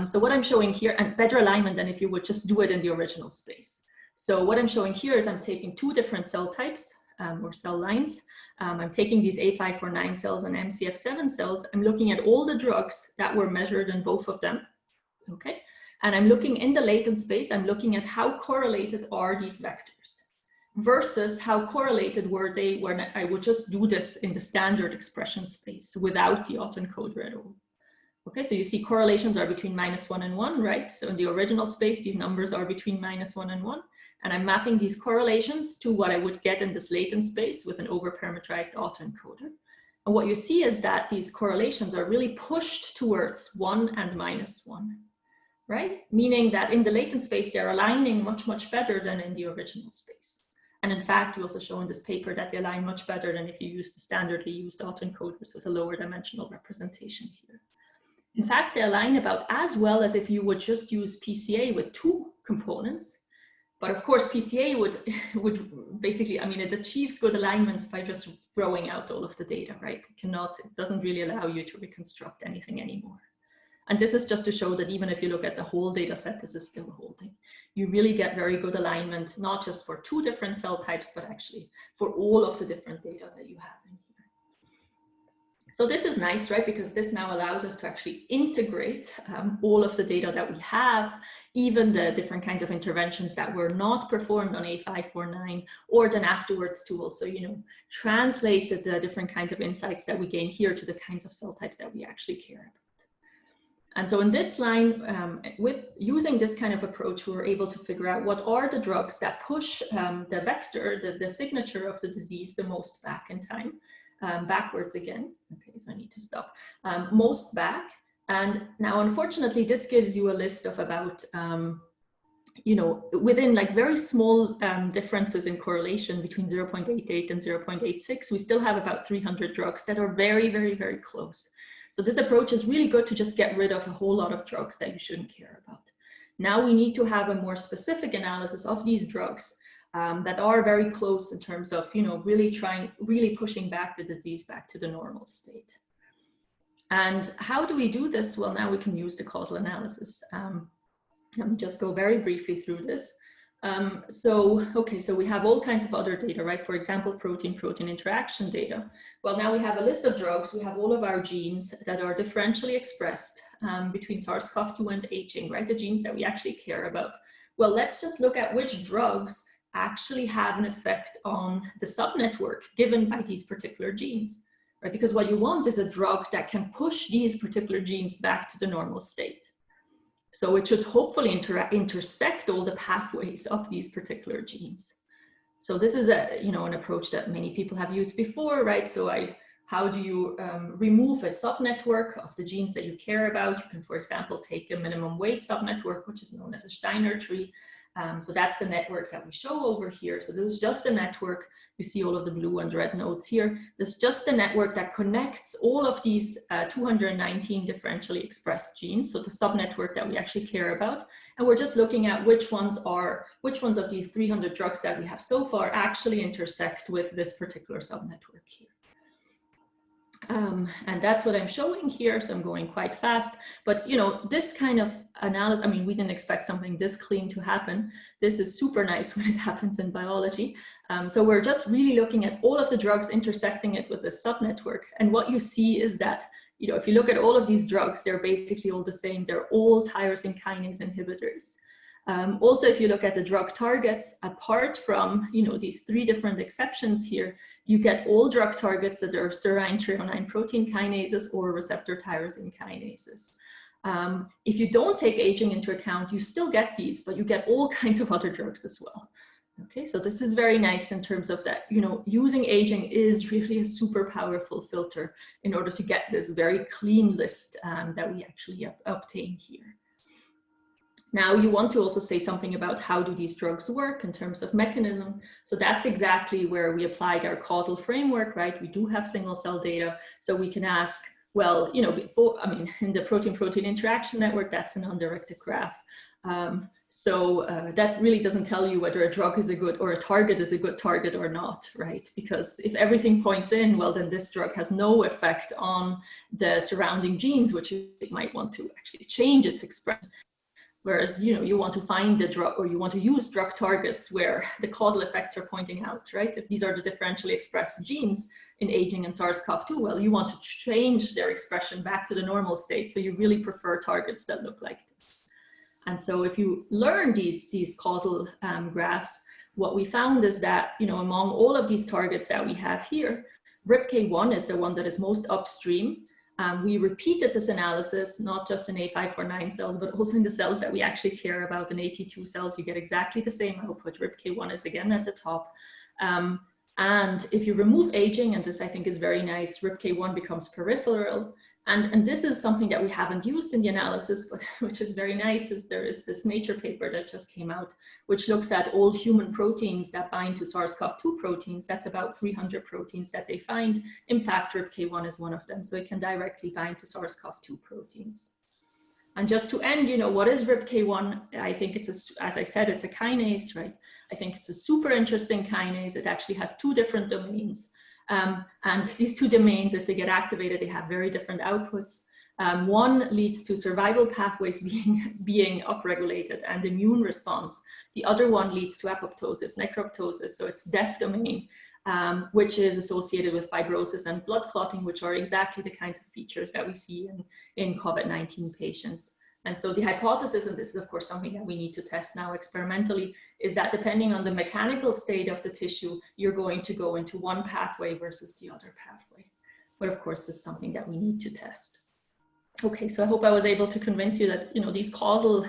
So what I'm showing here, and better alignment than if you would just do it in the original space. So what I'm showing here is I'm taking two different cell types or cell lines. I'm taking these A549 cells and MCF7 cells. I'm looking at all the drugs that were measured in both of them, okay? And I'm looking in the latent space, I'm looking at how correlated are these vectors versus how correlated were they when I would just do this in the standard expression space without the autoencoder at all. Okay, so you see correlations are between -1 and 1, right? So in the original space, these numbers are between -1 and 1. And I'm mapping these correlations to what I would get in this latent space with an overparameterized autoencoder. And what you see is that these correlations are really pushed towards 1 and -1, right? Meaning that in the latent space, they're aligning much, much better than in the original space. And in fact, we also show in this paper that they align much better than if you use the standardly used autoencoders with a lower dimensional representation here. In fact, they align about as well as if you would just use PCA with 2 components. But of course, PCA would basically, it achieves good alignments by just throwing out all of the data, right? It doesn't really allow you to reconstruct anything anymore. And this is just to show that even if you look at the whole data set, this is still holding. You really get very good alignment, not just for 2 different cell types, but actually for all of the different data that you have in here. So this is nice, right? Because this now allows us to actually integrate all of the data that we have, even the different kinds of interventions that were not performed on A549, or then afterwards to also, translate the different kinds of insights that we gain here to the kinds of cell types that we actually care about. And so in this line, with using this kind of approach, we were able to figure out what are the drugs that push the vector, the signature of the disease the most back in time. Backwards again. Okay, so I need to stop. Most back. And now, unfortunately, this gives you a list of about you know, within like very small differences in correlation between 0.88 and 0.86, we still have about 300 drugs that are very, very, very close. So this approach is really good to just get rid of a whole lot of drugs that you shouldn't care about. Now we need to have a more specific analysis of these drugs that are very close in terms of, you know, really pushing back the disease back to the normal state. And how do we do this? Well, now we can use the causal analysis. Let me just go very briefly through this. So we have all kinds of other data, right? For example, protein-protein interaction data. Well, now we have a list of drugs. We have all of our genes that are differentially expressed between SARS-CoV2 and aging, right? The genes that we actually care about. Well, let's just look at which drugs actually have an effect on the subnetwork given by these particular genes, right? Because what you want is a drug that can push these particular genes back to the normal state. So it should hopefully intersect all the pathways of these particular genes. So this is an approach that many people have used before, right? So how do you remove a subnetwork of the genes that you care about? You can, for example, take a minimum weight subnetwork, which is known as a Steiner tree. So that's the network that we show over here. So this is just a network. You see all of the blue and red nodes here. This is just a network that connects all of these 219 differentially expressed genes, so the subnetwork that we actually care about. And we're just looking at which ones of these 300 drugs that we have so far actually intersect with this particular subnetwork here. And that's what I'm showing here, so I'm going quite fast. But, you know, this kind of analysis, I mean, we didn't expect something this clean to happen. This is super nice when it happens in biology. So we're just really looking at all of the drugs, intersecting it with the subnetwork. And what you see is that, you know, if you look at all of these drugs, they're basically all the same. They're all tyrosine kinase inhibitors. Also, if you look at the drug targets, apart from, you know, these 3 different exceptions here, you get all drug targets that are serine threonine protein kinases or receptor tyrosine kinases. If you don't take aging into account, you still get these, but you get all kinds of other drugs as well. Okay, so this is very nice in terms of that, you know, using aging is really a super powerful filter in order to get this very clean list that we actually obtain here. Now you want to also say something about how do these drugs work in terms of mechanism. So that's exactly where we applied our causal framework, right? We do have single cell data, so we can ask, well, you know, in the protein-protein interaction network, that's an undirected graph. That really doesn't tell you whether a drug is a good or a target is a good target or not, right? Because if everything points in, well, then this drug has no effect on the surrounding genes, which it might want to actually change its expression. Whereas, you know, you want to find the drug, or you want to use drug targets where the causal effects are pointing out, right? If these are the differentially expressed genes in aging and SARS-CoV2, well, you want to change their expression back to the normal state. So you really prefer targets that look like this. And so if you learn these causal graphs, what we found is that, you know, among all of these targets that we have here, RIPK1 is the one that is most upstream. We repeated this analysis, not just in A549 cells, but also in the cells that we actually care about. In AT2 cells, you get exactly the same output. RIPK1 is again at the top. And if you remove aging, and this I think is very nice, RIPK1 becomes peripheral. And this is something that we haven't used in the analysis, but which is very nice, is there is this Nature paper that just came out, which looks at all human proteins that bind to SARS-CoV2 proteins. That's about 300 proteins that they find. In fact, RIPK1 is one of them, so it can directly bind to SARS-CoV2 proteins. And just to end, you know, what is RIPK1? I think it's, as I said, it's a kinase, right? I think it's a super interesting kinase. It actually has 2 different domains. And these 2 domains, if they get activated, they have very different outputs. One leads to survival pathways being upregulated and immune response. The other one leads to apoptosis, necroptosis, so it's death domain, which is associated with fibrosis and blood clotting, which are exactly the kinds of features that we see in COVID-19 patients. And so the hypothesis, and this is of course something that we need to test now experimentally, is that depending on the mechanical state of the tissue, you're going to go into one pathway versus the other pathway. But of course, this is something that we need to test. Okay, so I hope I was able to convince you that, you know, these causal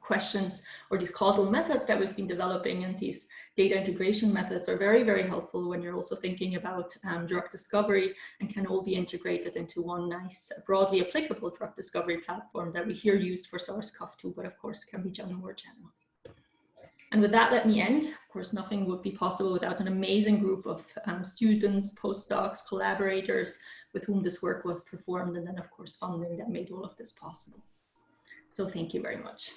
questions, or these causal methods that we've been developing, and these data integration methods are very, very helpful when you're also thinking about drug discovery, and can all be integrated into one nice, broadly applicable drug discovery platform that we here used for SARS-CoV-2, but of course can be done more generally. And with that, let me end. Of course, nothing would be possible without an amazing group of students, postdocs, collaborators with whom this work was performed, and then of course funding that made all of this possible. So thank you very much.